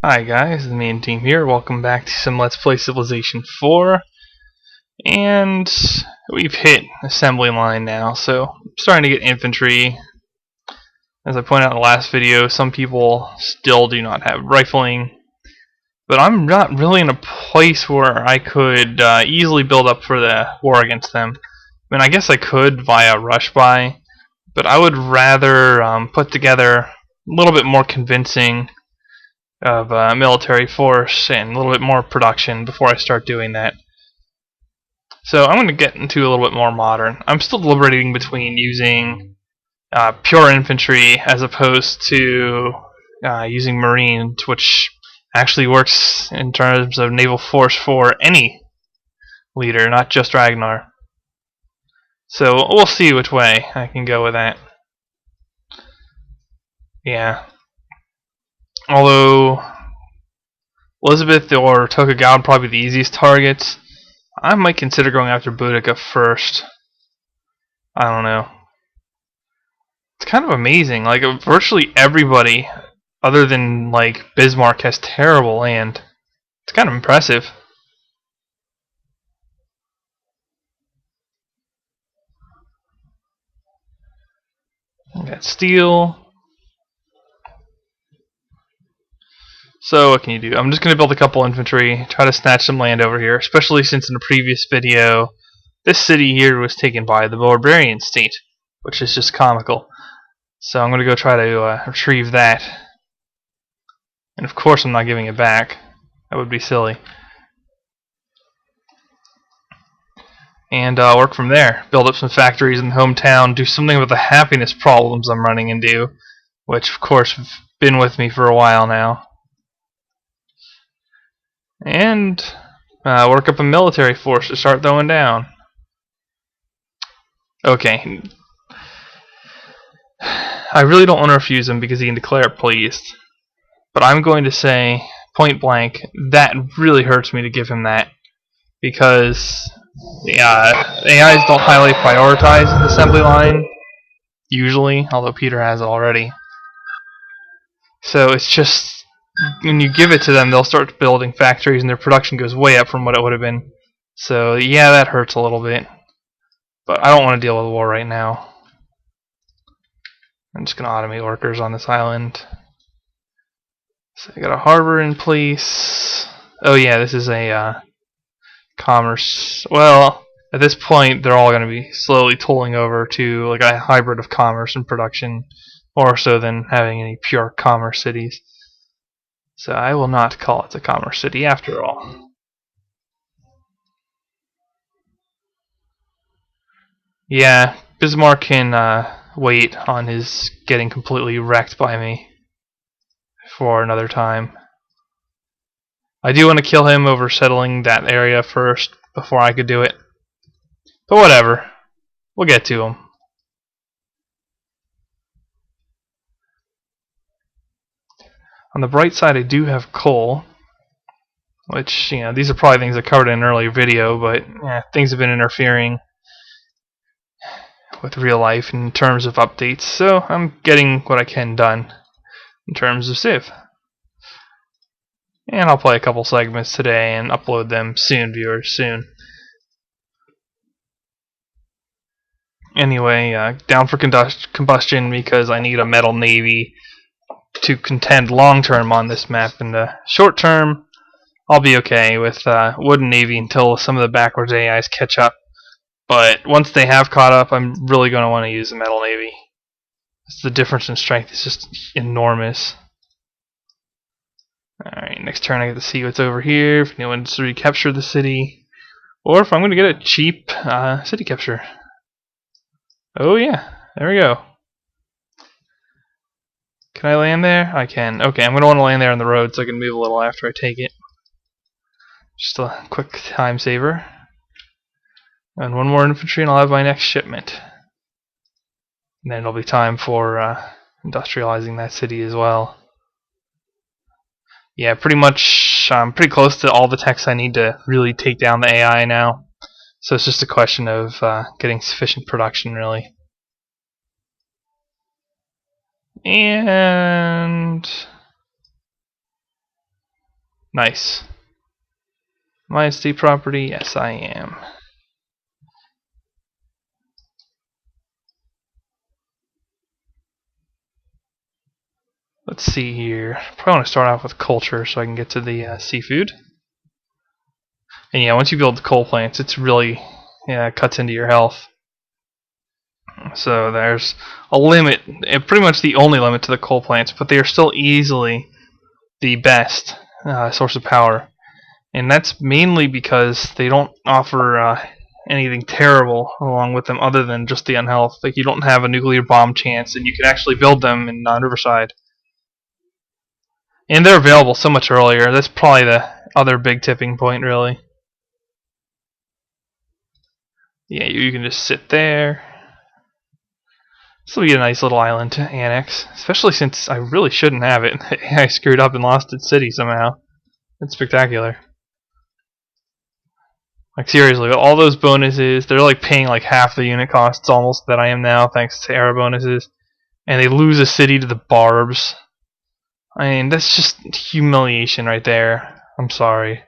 Hi guys, the main team here. Welcome back to some Let's Play Civilization 4. And we've hit assembly line now, so I'm starting to get infantry. As I pointed out in the last video, some people still do not have rifling. But I'm not really in a place where I could easily build up for the war against them. I mean, I guess I could via rush by, but I would rather put together a little bit more convincing of military force and a little bit more production before I start doing that. So I'm going to get into a little bit more modern. I'm still deliberating between using pure infantry as opposed to using marines, which actually works in terms of naval force for any leader, not just Ragnar. So we'll see which way I can go with that. Yeah. Although Elizabeth or Tokugawa would probably be the easiest targets, I might consider going after Boudica first. I don't know. It's kind of amazing. Like, virtually everybody, other than, like, Bismarck, has terrible land. It's kind of impressive. We got steel. So what can you do? I'm just going to build a couple infantry, try to snatch some land over here, especially since in the previous video, this city here was taken by the barbarian state, which is just comical. So I'm going to go try to retrieve that. And of course I'm not giving it back. That would be silly. And work from there. Build up some factories in the hometown, do something with the happiness problems I'm running into, which of course have been with me for a while now. And work up a military force to start throwing down. Okay. I really don't want to refuse him because he can declare it pleased. But I'm going to say, point blank, that really hurts me to give him that. Because the AIs don't highly prioritize the assembly line, usually, although Peter has it already. So it's just, when you give it to them, they'll start building factories and their production goes way up from what it would have been. So yeah, that hurts a little bit. But I don't want to deal with war right now. I'm just going to automate workers on this island. So I got a harbor in place. Oh yeah, this is a commerce. Well, at this point, they're all going to be slowly tolling over to like a hybrid of commerce and production, more so than having any pure commerce cities. So I will not call it a commerce city after all. Yeah, Bismarck can wait on his getting completely wrecked by me for another time. I do want to kill him over settling that area first before I could do it. But whatever. We'll get to him. On the bright side, I do have coal. Which, you know, these are probably things I covered in an earlier video, but things have been interfering with real life in terms of updates, so I'm getting what I can done in terms of Civ. And I'll play a couple segments today and upload them soon, viewers, soon. Anyway, down for combustion because I need a metal navy to contend long term on this map. In the short term, I'll be okay with wooden navy until some of the backwards AIs catch up. But once they have caught up, I'm really going to want to use the metal navy. The difference in strength is just enormous. Alright, next turn I get to see what's over here, if anyone wants to recapture the city, or if I'm going to get a cheap city capture. Oh yeah, there we go. Can I land there? I can. Okay, I'm going to want to land there on the road so I can move a little after I take it. Just a quick time saver. And one more infantry and I'll have my next shipment. And then it'll be time for industrializing that city as well. Yeah, pretty much, I'm pretty close to all the techs I need to really take down the AI now. So it's just a question of getting sufficient production, really. And Nice. Am I a state property? Yes, I am. Let's see here. Probably want to start off with culture so I can get to the seafood. And yeah, once you build the coal plants, it's really cuts into your health. So there's a limit, pretty much the only limit to the coal plants, but they are still easily the best source of power. And that's mainly because they don't offer anything terrible along with them other than just the unhealth. Like, you don't have a nuclear bomb chance, and you can actually build them in Riverside. And they're available so much earlier. That's probably the other big tipping point, really. Yeah, you can just sit there. This will be a nice little island to annex, especially since I really shouldn't have it. I screwed up and lost its city somehow. It's spectacular. Like, seriously, all those bonuses, they're like paying like half the unit costs almost that I am now, thanks to era bonuses. And they lose a city to the Barbs. I mean, that's just humiliation right there. I'm sorry.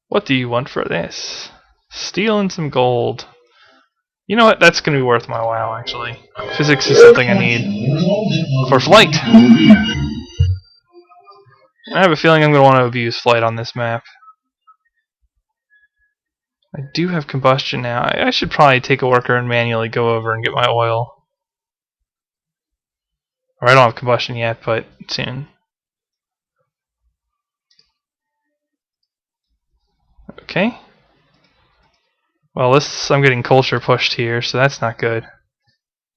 What do you want for this? Steel and some gold. You know what? That's going to be worth my while, actually. Physics is something I need for flight. I have a feeling I'm going to want to abuse flight on this map. I do have combustion now. I should probably take a worker and manually go over and get my oil. Or I don't have combustion yet, but soon. Okay. Well, I'm getting culture pushed here, so that's not good.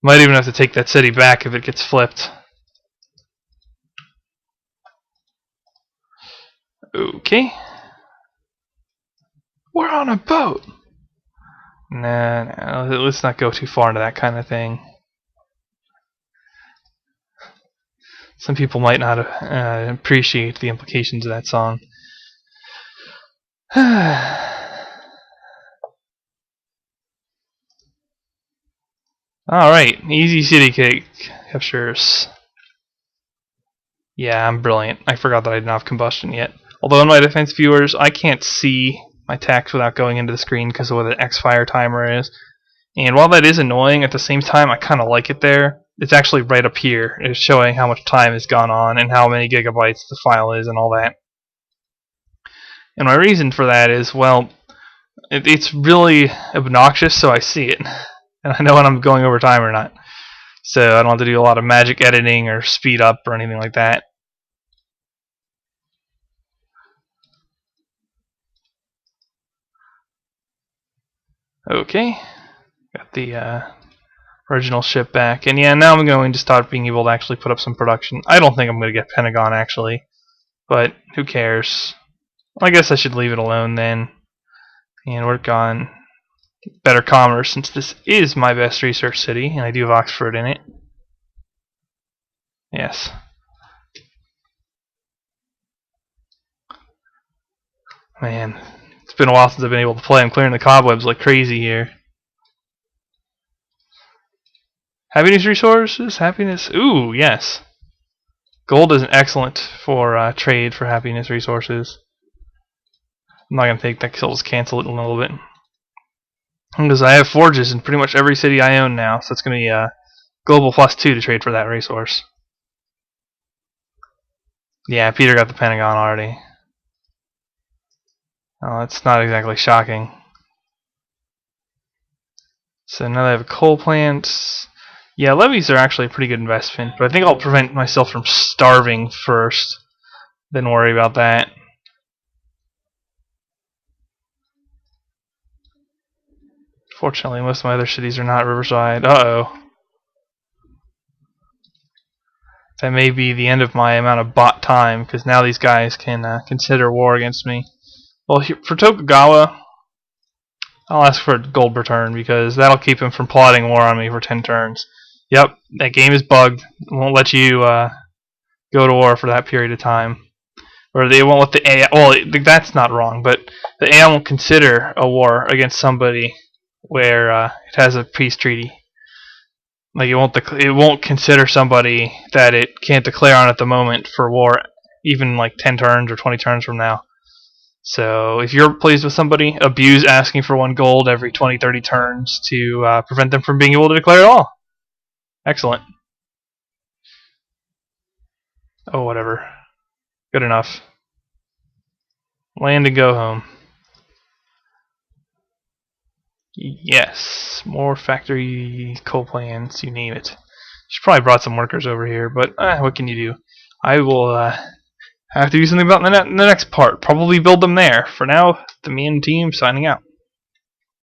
Might even have to take that city back if it gets flipped. Okay. We're on a boat! Nah, let's not go too far into that kind of thing. Some people might not appreciate the implications of that song. Alright, easy city cake captures. Yeah, I'm brilliant. I forgot that I didn't have combustion yet. Although in my defense, viewers, I can't see my text without going into the screen because of what the X-Fire timer is. And while that is annoying, at the same time, I kind of like it there. It's actually right up here. It's showing how much time has gone on and how many gigabytes the file is and all that. And my reason for that is, well, it's really obnoxious, so I see it. And I know when I'm going over time or not. So I don't have to do a lot of magic editing or speed up or anything like that. Okay. Got the original ship back. And yeah, now I'm going to start being able to actually put up some production. I don't think I'm going to get Pentagon, actually. But who cares? I guess I should leave it alone then. And work on better commerce, since this is my best research city, and I do have Oxford in it. Yes. Man, it's been a while since I've been able to play. I'm clearing the cobwebs like crazy here. Happiness resources? Happiness? Ooh, yes. Gold is excellent for trade for happiness resources. I'm not going to take that because I'll just cancel it in a little bit. Because I have forges in pretty much every city I own now, so it's going to be global +2 to trade for that resource. Yeah, Peter got the Pentagon already. Oh, that's not exactly shocking. So now they have coal plants. Yeah, levies are actually a pretty good investment, but I think I'll prevent myself from starving first, then worry about that. Fortunately, most of my other cities are not Riverside. Uh-oh. That may be the end of my amount of bot time, because now these guys can consider war against me. Well, for Tokugawa, I'll ask for a gold return, because that'll keep him from plotting war on me for 10 turns. Yep, that game is bugged. It won't let you go to war for that period of time. Or they won't let the AI... Well, that's not wrong, but the AI won't consider a war against somebody where it has a peace treaty. Like, it won't consider somebody that it can't declare on at the moment for war even like 10 turns or 20 turns from now. So if you're pleased with somebody, abuse asking for 1 gold every 20, 30 turns to prevent them from being able to declare at all. Excellent. Oh, whatever. Good enough. Land and go home. Yes, more factory coal plants, you name it. She probably brought some workers over here, but what can you do? I will have to do something about in the next part. Probably build them there. For now, the main team signing out.